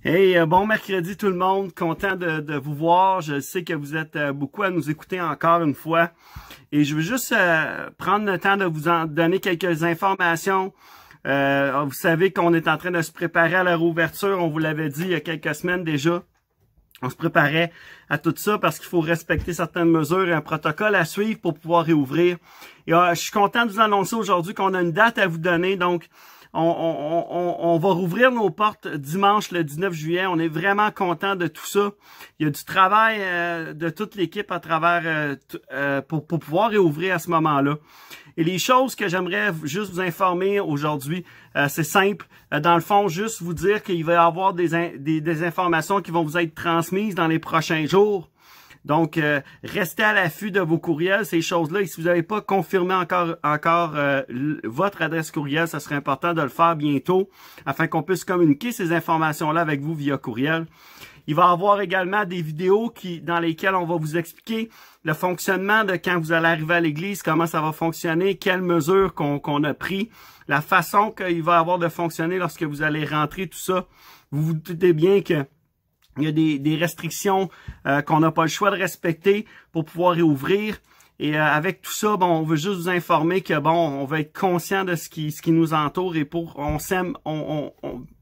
Hey, bon mercredi tout le monde, content de vous voir. Je sais que vous êtes beaucoup à nous écouter encore une fois. Et je veux juste prendre le temps de vous en donner quelques informations. Vous savez qu'on est en train de se préparer à la réouverture, on vous l'avait dit il y a quelques semaines déjà. On se préparait à tout ça parce qu'il faut respecter certaines mesures et un protocole à suivre pour pouvoir réouvrir. Et je suis content de vous annoncer aujourd'hui qu'on a une date à vous donner. Donc, on va rouvrir nos portes dimanche le 19 juillet. On est vraiment content de tout ça. Il y a du travail de toute l'équipe à travers pour pouvoir réouvrir à ce moment-là. Et les choses que j'aimerais juste vous informer aujourd'hui, c'est simple. Dans le fond, juste vous dire qu'il va y avoir des informations qui vont vous être transmises dans les prochains jours. Donc, restez à l'affût de vos courriels, ces choses-là. Et si vous n'avez pas confirmé encore votre adresse courriel, ça serait important de le faire bientôt afin qu'on puisse communiquer ces informations-là avec vous via courriel. Il va y avoir également des vidéos dans lesquelles on va vous expliquer le fonctionnement de quand vous allez arriver à l'église, comment ça va fonctionner, quelles mesures qu'on a pris, la façon qu'il va avoir de fonctionner lorsque vous allez rentrer, tout ça. Vous vous doutez bien que il y a des restrictions qu'on n'a pas le choix de respecter pour pouvoir réouvrir. Et avec tout ça, bon, on veut juste vous informer que bon, on va être conscient de ce qui nous entoure et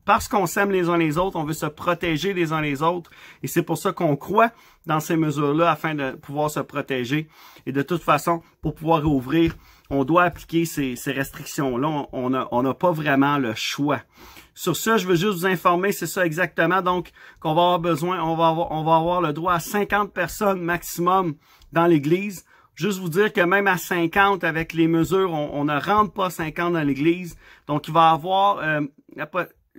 parce qu'on s'aime les uns les autres, on veut se protéger les uns les autres. Et c'est pour ça qu'on croit dans ces mesures-là afin de pouvoir se protéger. Et de toute façon, pour pouvoir réouvrir, on doit appliquer ces restrictions-là. On n'a pas vraiment le choix. Sur ça, je veux juste vous informer, c'est ça exactement. Donc, qu'on va avoir besoin, on va avoir le droit à 50 personnes maximum dans l'église. Juste vous dire que même à 50, avec les mesures, on ne rentre pas 50 dans l'église. Donc, il va y avoir,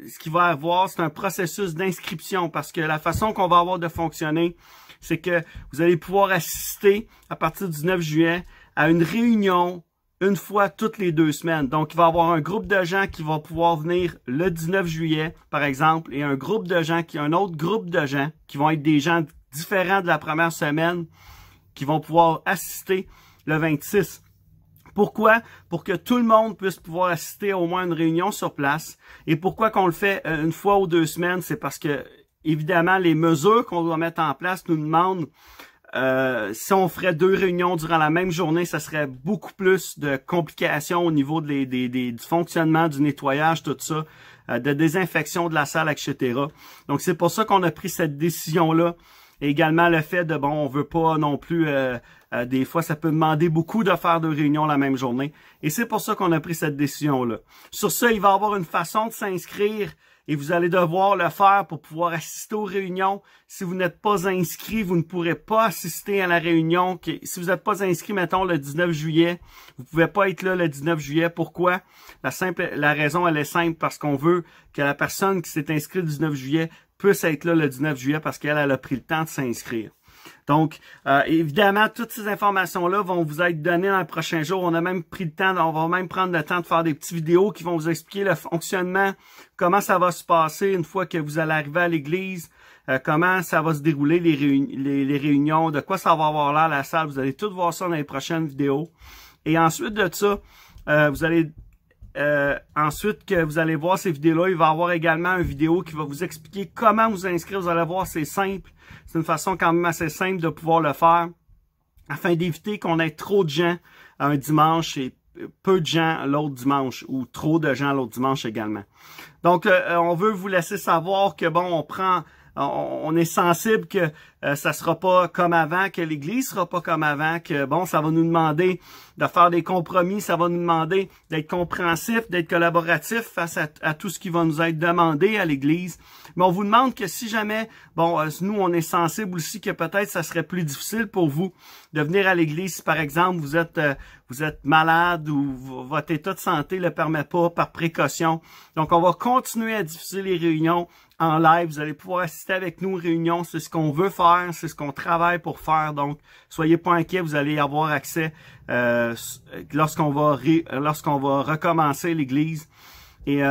ce qu'il va y avoir, c'est un processus d'inscription parce que la façon qu'on va avoir de fonctionner, c'est que vous allez pouvoir assister à partir du 9 juillet à une réunion une fois toutes les 2 semaines. Donc, il va y avoir un groupe de gens qui va pouvoir venir le 19 juillet, par exemple, et un autre groupe de gens qui vont être des gens différents de la première semaine, qui vont pouvoir assister le 26. Pourquoi? Pour que tout le monde puisse pouvoir assister au moins à une réunion sur place. Et pourquoi qu'on le fait une fois ou 2 semaines? C'est parce que, évidemment, les mesures qu'on doit mettre en place nous demandent si on ferait 2 réunions durant la même journée, ça serait beaucoup plus de complications au niveau du fonctionnement, du nettoyage, tout ça, de désinfection de la salle, etc. Donc, c'est pour ça qu'on a pris cette décision-là. Et également le fait de, bon, on veut pas non plus, des fois, ça peut demander beaucoup de faire 2 réunions la même journée. Et c'est pour ça qu'on a pris cette décision-là. Sur ça, il va y avoir une façon de s'inscrire et vous allez devoir le faire pour pouvoir assister aux réunions. Si vous n'êtes pas inscrit, vous ne pourrez pas assister à la réunion. Si vous n'êtes pas inscrit, mettons, le 19 juillet, vous ne pouvez pas être là le 19 juillet. Pourquoi? La raison, elle est simple, parce qu'on veut que la personne qui s'est inscrite le 19 juillet puisse être là le 19 juillet parce qu'elle a pris le temps de s'inscrire. Donc, évidemment, toutes ces informations-là vont vous être données dans les prochains jours. On a même pris le temps, on va même prendre le temps de faire des petites vidéos qui vont vous expliquer le fonctionnement, comment ça va se passer une fois que vous allez arriver à l'église, comment ça va se dérouler les réunions, de quoi ça va avoir l'air la salle. Vous allez tout voir ça dans les prochaines vidéos. Et ensuite de ça, ensuite que vous allez voir ces vidéos-là, il va y avoir également une vidéo qui va vous expliquer comment vous inscrire. Vous allez voir, c'est simple. C'est une façon quand même assez simple de pouvoir le faire afin d'éviter qu'on ait trop de gens un dimanche et peu de gens l'autre dimanche ou trop de gens l'autre dimanche également. Donc, on veut vous laisser savoir que, bon, on est sensible que ça sera pas comme avant, que l'Église sera pas comme avant, que bon, ça va nous demander de faire des compromis, ça va nous demander d'être compréhensif, d'être collaboratif face à tout ce qui va nous être demandé à l'Église. Mais on vous demande que si jamais, bon, nous, on est sensible aussi que peut-être ça serait plus difficile pour vous de venir à l'Église si, par exemple, vous êtes malade ou votre état de santé ne le permet pas par précaution. Donc, on va continuer à diffuser les réunions en live. Vous allez pouvoir assister avec nous aux réunions. C'est ce qu'on veut faire, c'est ce qu'on travaille pour faire. Donc, soyez pas inquiets, vous allez y avoir accès lorsqu'on va recommencer l'Église. Et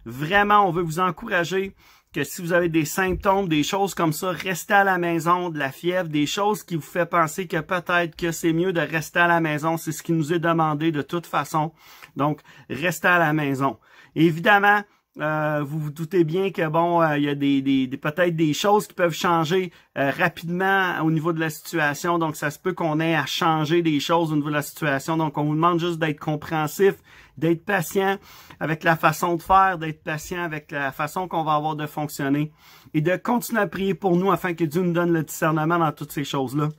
vraiment, on veut vous encourager que si vous avez des symptômes, des choses comme ça, restez à la maison, de la fièvre, des choses qui vous fait penser que peut-être que c'est mieux de rester à la maison. C'est ce qui nous est demandé de toute façon. Donc, restez à la maison. Et évidemment, Vous vous doutez bien que bon, il y a peut-être des choses qui peuvent changer rapidement au niveau de la situation. Donc, ça se peut qu'on ait à changer des choses au niveau de la situation. Donc, on vous demande juste d'être compréhensif, d'être patient avec la façon de faire, d'être patient avec la façon qu'on va avoir de fonctionner et de continuer à prier pour nous afin que Dieu nous donne le discernement dans toutes ces choses-là.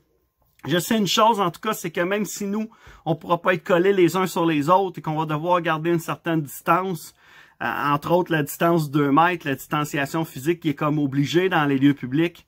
Je sais une chose, en tout cas, c'est que même si nous, on ne pourra pas être collés les uns sur les autres et qu'on va devoir garder une certaine distance, entre autres la distance de 2 mètres, la distanciation physique qui est comme obligée dans les lieux publics.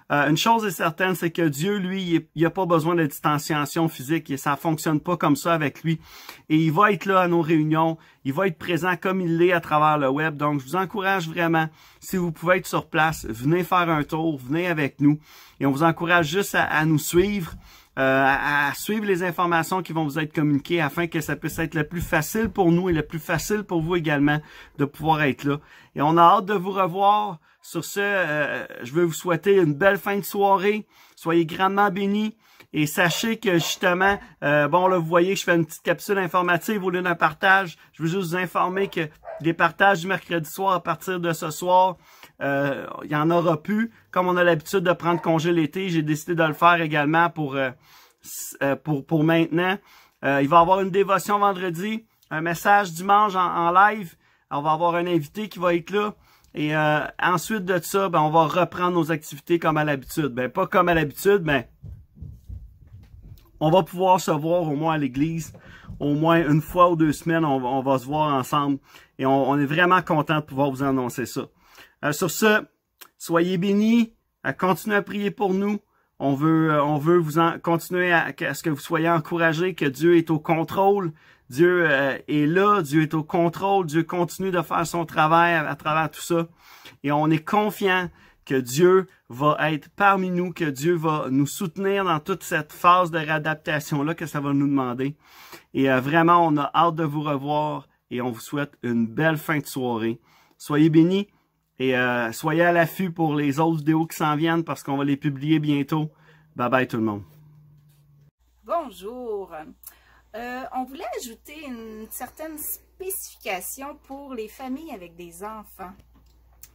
Une chose est certaine, c'est que Dieu, lui, il n'a pas besoin de distanciation physique et ça ne fonctionne pas comme ça avec lui. Et il va être là à nos réunions, il va être présent comme il l'est à travers le web. Donc, je vous encourage vraiment, si vous pouvez être sur place, venez faire un tour, venez avec nous. Et on vous encourage juste à nous suivre, à suivre les informations qui vont vous être communiquées afin que ça puisse être le plus facile pour nous et le plus facile pour vous également de pouvoir être là. Et on a hâte de vous revoir. Sur ce, je veux vous souhaiter une belle fin de soirée. Soyez grandement bénis. Et sachez que justement, bon là, vous voyez que je fais une petite capsule informative au lieu d'un partage. Je veux juste vous informer que les partages du mercredi soir à partir de ce soir, il n'y en aura plus. Comme on a l'habitude de prendre congé l'été, j'ai décidé de le faire également pour maintenant. Il va y avoir une dévotion vendredi, un message dimanche en live. On va avoir un invité qui va être là. Et ensuite de ça, ben, on va reprendre nos activités comme à l'habitude. Ben, pas comme à l'habitude, mais on va pouvoir se voir au moins à l'église. Au moins une fois ou 2 semaines, on va se voir ensemble. Et on est vraiment content de pouvoir vous annoncer ça. Sur ce, soyez bénis. Continuez à prier pour nous. On veut vous continuer à ce que vous soyez encouragés, que Dieu est au contrôle. Dieu est là, Dieu est au contrôle, Dieu continue de faire son travail à travers tout ça. Et on est confiant que Dieu va être parmi nous, que Dieu va nous soutenir dans toute cette phase de réadaptation-là que ça va nous demander. Et vraiment, on a hâte de vous revoir et on vous souhaite une belle fin de soirée. Soyez bénis et soyez à l'affût pour les autres vidéos qui s'en viennent parce qu'on va les publier bientôt. Bye bye tout le monde. Bonjour. On voulait ajouter une certaine spécification pour les familles avec des enfants.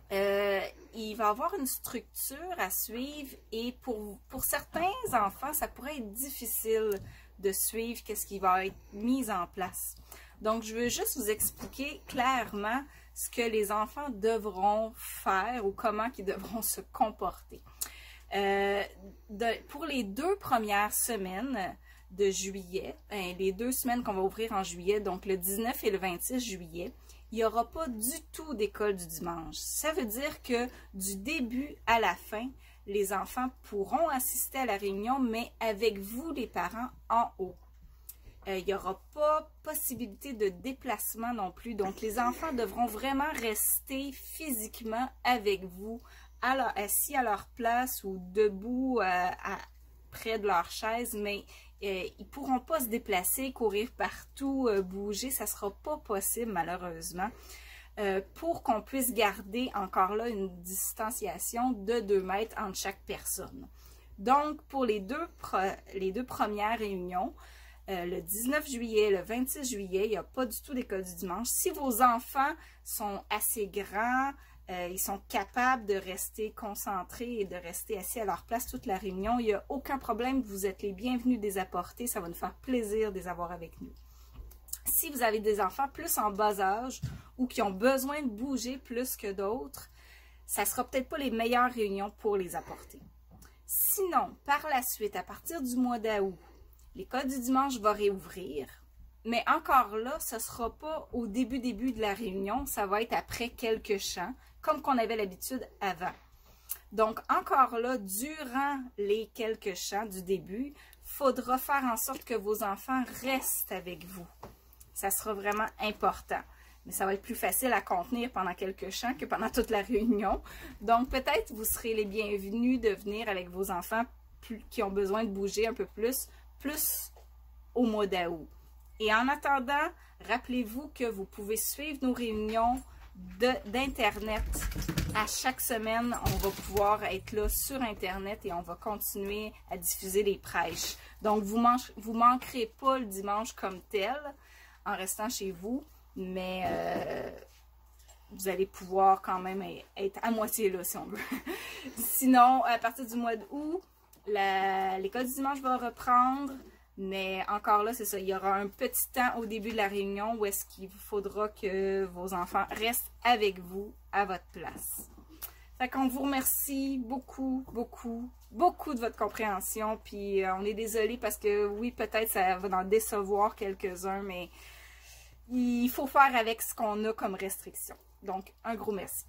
Il va y avoir une structure à suivre et pour certains enfants, ça pourrait être difficile de suivre qu'est-ce qui va être mis en place. Donc, je veux juste vous expliquer clairement ce que les enfants devront faire ou comment ils devront se comporter. Pour les 2 premières semaines de juillet, les 2 semaines qu'on va ouvrir en juillet, donc le 19 et le 26 juillet, il n'y aura pas du tout d'école du dimanche. Ça veut dire que du début à la fin, les enfants pourront assister à la réunion, mais avec vous, les parents, en haut. Il n'y aura pas possibilité de déplacement non plus. Donc, les enfants devront vraiment rester physiquement avec vous, assis à leur place ou debout près de leur chaise, mais ils ne pourront pas se déplacer, courir partout, bouger. Ça ne sera pas possible, malheureusement, pour qu'on puisse garder encore là une distanciation de 2 mètres entre chaque personne. Donc, pour les deux premières réunions, le 19 juillet, le 26 juillet, il n'y a pas du tout d'école du dimanche. Si vos enfants sont assez grands, ils sont capables de rester concentrés et de rester assis à leur place toute la réunion, il n'y a aucun problème, vous êtes les bienvenus de les apporter, ça va nous faire plaisir de les avoir avec nous. Si vous avez des enfants plus en bas âge ou qui ont besoin de bouger plus que d'autres, ça ne sera peut-être pas les meilleures réunions pour les apporter. Sinon, par la suite, à partir du mois d'août, l'école du dimanche va réouvrir, mais encore là, ce ne sera pas au début de la réunion, ça va être après quelques chants, comme qu'on avait l'habitude avant. Donc, encore là, durant les quelques chants du début, il faudra faire en sorte que vos enfants restent avec vous. Ça sera vraiment important. Mais ça va être plus facile à contenir pendant quelques chants que pendant toute la réunion. Donc, peut-être vous serez les bienvenus de venir avec vos enfants qui ont besoin de bouger un peu plus au mois d'août. Et en attendant, rappelez-vous que vous pouvez suivre nos réunions d'Internet. À chaque semaine, on va pouvoir être là sur Internet et on va continuer à diffuser les prêches. Donc, vous manquerez pas le dimanche comme tel en restant chez vous, mais vous allez pouvoir quand même être à moitié là, si on veut. Sinon, à partir du mois d'août, l'école du dimanche va reprendre. Mais encore là, c'est ça, il y aura un petit temps au début de la réunion où est-ce qu'il faudra que vos enfants restent avec vous à votre place. Fait qu'on vous remercie beaucoup, beaucoup, beaucoup de votre compréhension. Puis on est désolé parce que oui, peut-être ça va en décevoir quelques-uns, mais il faut faire avec ce qu'on a comme restriction. Donc, un gros merci.